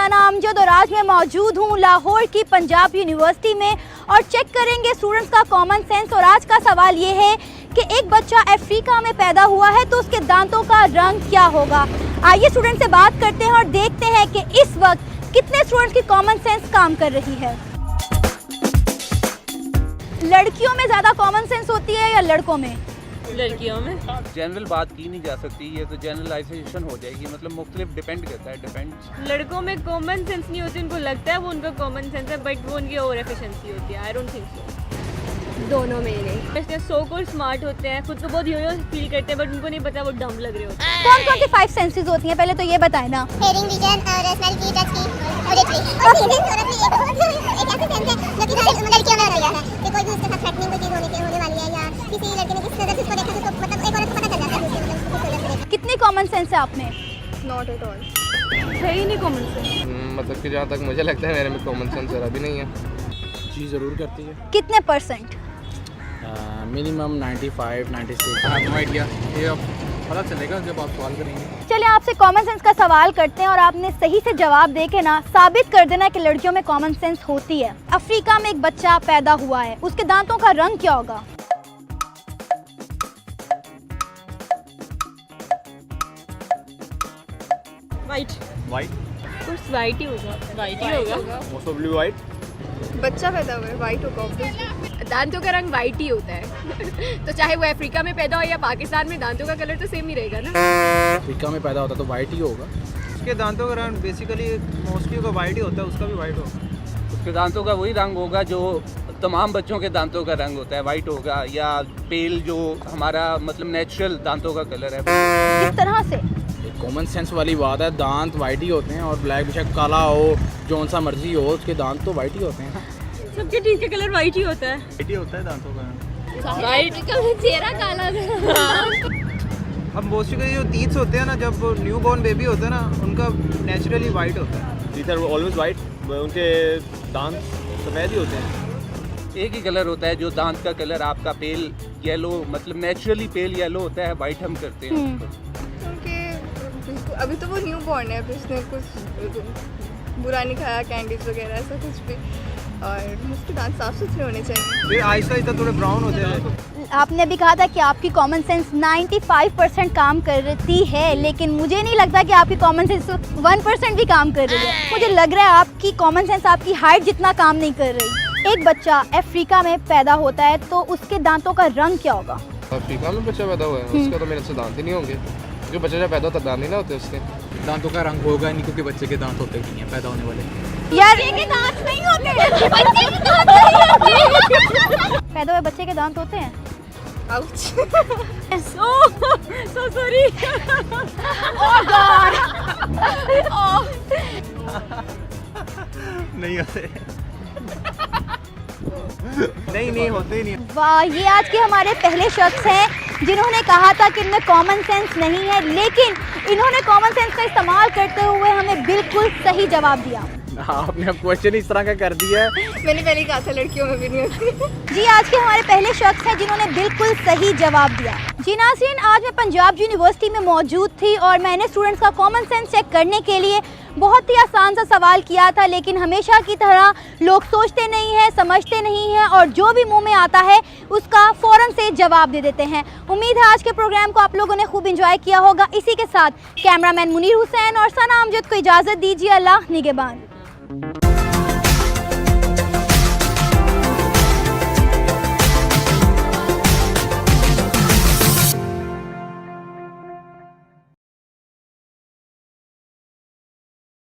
सना अमजद और आज मैं मौजूद हूँ लाहौर की पंजाब यूनिवर्सिटी में और चेक करेंगे स्टूडेंट्स का कॉमन सेंस। और आज का सवाल ये है कि एक बच्चा अफ्रीका में पैदा हुआ है तो उसके दांतों का रंग क्या होगा। आइए स्टूडेंट से बात करते हैं और देखते हैं कि इस वक्त कितने स्टूडेंट्स की कॉमन सेंस काम कर रही है। लड़कियों में ज़्यादा कॉमन सेंस होती है या लड़कों में? लड़कियों में जनरल बात की नहीं जा सकती, ये तो जनरलाइजेशन हो जाएगी, मतलब मुख्तलिफ डिपेंड करता है। डिपेंड लड़कों में कॉमन सेंस नहीं होती, उनको लगता है वो उनका कॉमन सेंस है बट वो उनकी ओवर एफिशिएंसी होती है। I don't think so. दोनों में नहीं। वैसे सो कॉल्ड स्मार्ट होते हैं, खुद को बहुत यूरो फील करते हैं बट उनको नहीं पता वो डम लग रहे होते हैं। कौन कौन सी 5 सेंसेस होती हैं पहले तो ये बताएं ना। हेयरिंग, विजन और स्मेल की, टच की, ऑडिटरी। और सीधे औरत में एक ऐसे सेंस है जो कि लड़कियों में होता है कि कोई भी उसके साथ थ्रेटनिंग कोई चीज होने वाली है या किसी लड़के ने जिस नजर से उसको देखा तो उसको मतलब एक औरत को पता चल जाता है कि मतलब कितनी कॉमन सेंस है आप में? नॉट एट ऑल, है ही नहीं कॉमन सेंस। मतलब कि जहाँ तक मुझे लगता है मेरे में कॉमन सेंस जरा भी नहीं है। जी ज़रूर करती है। कितने परसेंट? मिनिमम 95, 96। हाँ, नो आइडिया, ये अब पता चलेगा जब आप सवाल करेंगे। चलिए आपसे कॉमन सेंस का सवाल करते हैं और आपने सही से जवाब दे के ना साबित कर देना कि लड़कियों में कॉमन सेंस होती है। अफ्रीका में एक बच्चा पैदा हुआ है, उसके दांतों का रंग क्या होगा? वाइट वाइट, कुछ वाइट ही होगा। वाइट ही होगा। Most probably white. बच्चा पैदा हुआ है वाइट होगा ऑब्वियसली। दांतों का रंग वाइट ही होता है तो चाहे वो अफ्रीका में पैदा हो या पाकिस्तान में, दांतों का कलर तो सेम ही रहेगा ना। अफ्रीका में पैदा होता तो वाइट ही होगा। उसके दांतों का रंग बेसिकली मोस्टली का वाइट ही होता है, उसका भी वाइट होगा। उसके दांतों का वही रंग होगा जो तमाम बच्चों के दांतों का रंग होता है, वाइट होगा या पेल जो हमारा मतलब नेचुरल दांतों का कलर है। किस तरह से? एक कॉमन सेंस वाली बात है, दांत वाइट ही होते हैं और ब्लैक बेशक काला हो, जौन सा मर्जी हो, उसके दांत तो वाइट ही होते हैं। सबके टीथ का कलर वाइट ही होता है। वाइट ही होता है दांतों का। वाइट का चेहरा काला है। अब मोस्टली के जो टीथ्स होते हैं ना, जब न्यू बॉर्न बेबी होता है ना, उनका नेचुरली वाइट होता है। टीथ आर ऑलवेज वाइट, उनके दांत सफ़ेद ही होते हैं। एक ही कलर होता है जो दांत का कलर आपका पेल येलो, मतलब नेचुरली पेल येलो होता है, वाइट हम करते हैं। क्योंकि अभी तो वो न्यू बॉर्न है, अभी उसने कुछ बुरा नहीं खाया, कैंडीज वगैरह ऐसा कुछ भी, और उसके दांत साफ सुथरे होने चाहिए। फिर आहिस्ता आहिस्ता थोड़े ब्राउन होते हैं। आपने भी कहा था कि आपकी कॉमन सेंस 95% काम करती है, लेकिन मुझे नहीं लगता कि आपकी कॉमन सेंस 1% भी काम कर रही है। मुझे लग रहा है आपकी कॉमन सेंस आपकी हाइट जितना काम नहीं कर रही। एक बच्चा अफ्रीका में पैदा होता है तो उसके दांतों का रंग क्या होगा? अफ्रीका में बच्चा पैदा हुआ है, उसका तो मेरे से दांत ही नहीं होंगे। जो बच्चा जब पैदा होता दांत नहीं ना होते उसके। दांतों का रंग होगा नहीं क्योंकि बच्चे के दांत होते नहीं हैं पैदा होने वाले। यार के दांत नहीं होते। बच्चे के दांत नहीं होते। पैदा हुए बच्चे के दांत होते हैं। Ouch. So sorry. Oh god. नहीं होते। नहीं होते नहीं। वाह, ये आज के हमारे पहले शख्स हैं जिन्होंने कहा था कि इनमें कॉमन सेंस नहीं है, लेकिन इन्होंने कॉमन सेंस का इस्तेमाल करते हुए हमें बिल्कुल सही जवाब दिया। आपने अब क्वेश्चन इस तरह का कर दिया है। मैंने पहले ही कहा था लड़कियों में भी नहीं होती। जी, आज के हमारे पहले शख्स हैं जिन्होंने बिल्कुल सही जवाब दिया। जी नाज़रीन, आज मैं पंजाब यूनिवर्सिटी में मौजूद थी और मैंने स्टूडेंट्स का कॉमन सेंस चेक करने के लिए बहुत ही आसान सा सवाल किया था, लेकिन हमेशा की तरह लोग सोचते नहीं हैं, समझते नहीं हैं और जो भी मुंह में आता है उसका फ़ौरन से जवाब दे देते हैं। उम्मीद है आज के प्रोग्राम को आप लोगों ने खूब इंजॉय किया होगा। इसी के साथ कैमरामैन मुनीर हुसैन और सना अमजद को इजाज़त दीजिए। अल्लाह निगहबान।